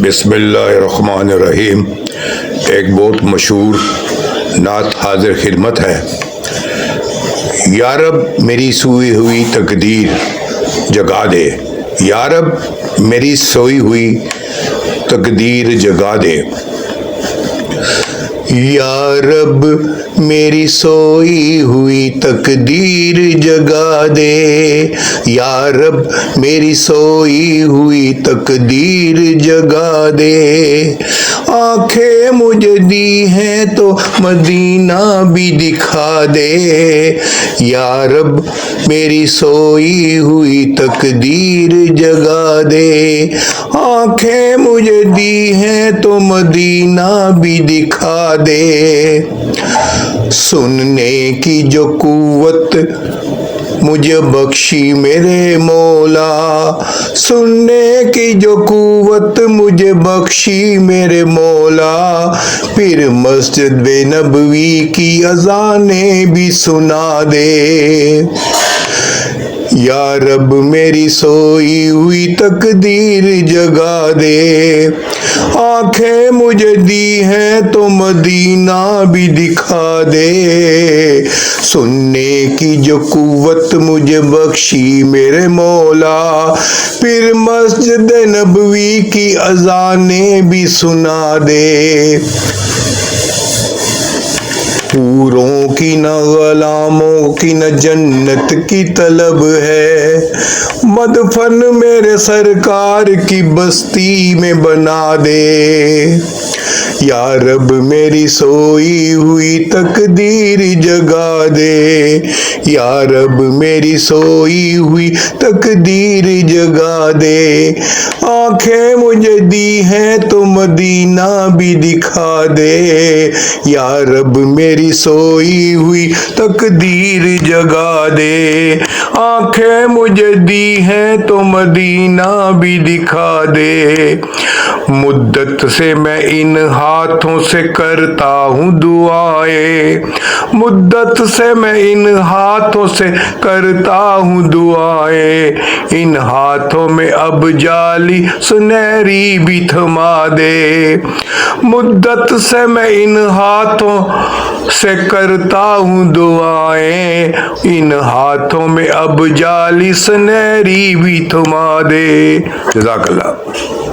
بسم اللہ الرحمن الرحیم۔ ایک بہت مشہور نعت حاضر خدمت ہے۔ یا رب میری سوئی ہوئی تقدیر جگا دے، یا رب میری سوئی ہوئی تقدیر جگا دے، یا رب میری سوئی ہوئی تقدیر جگا دے، یا رب میری سوئی ہوئی تقدیر جگا دے۔ آنکھیں مجھے دی ہیں تو مدینہ بھی دکھا دے، یا رب میری سوئی ہوئی تقدیر جگا دے۔ آنکھیں مجھے دی ہیں تو مدینہ بھی دکھا دے۔ سننے کی جو قوت مجھے بخشی میرے مولا، سننے کی جو قوت مجھے بخشی میرے مولا، پھر مسجد نبوی کی اذانیں بھی سنا دے۔ یا رب میری سوئی ہوئی تقدیر جگا دے۔ آنکھیں مجھے دی ہیں تو مدینہ بھی دکھا دے۔ سننے کی جو قوت مجھے بخشی میرے مولا، پھر مسجد نبوی کی اذانیں بھی سنا دے۔ حوروں کی نہ غلاموں کی نہ جنت کی طلب ہے، مدفن میرے سرکار کی بستی میں بنا دے۔ یا رب میری سوئی ہوئی تقدیر جگا دے، یا رب میری سوئی ہوئی تقدیر جگا دے۔ آنکھیں مجھے دی ہیں تو مدینہ بھی دکھا دے، یا رب میری سوئی ہوئی تقدیر جگا دے۔ آنکھیں مجھے دی ہیں تو مدینہ بھی دکھا دے۔ مدت سے میں ان ہاتھوں سے کرتا ہوں دعائیں، مدت سے میں ان ہاتھوں سے کرتا ہوں دعائیں، ان ہاتھوں میں اب جالی سنہری بھی تھما دے۔ مدت سے میں ان ہاتھوں سے کرتا ہوں دعائیں، ان ہاتھوں میں اب جالی سنہری بھی تھما دے۔ جزاک اللہ۔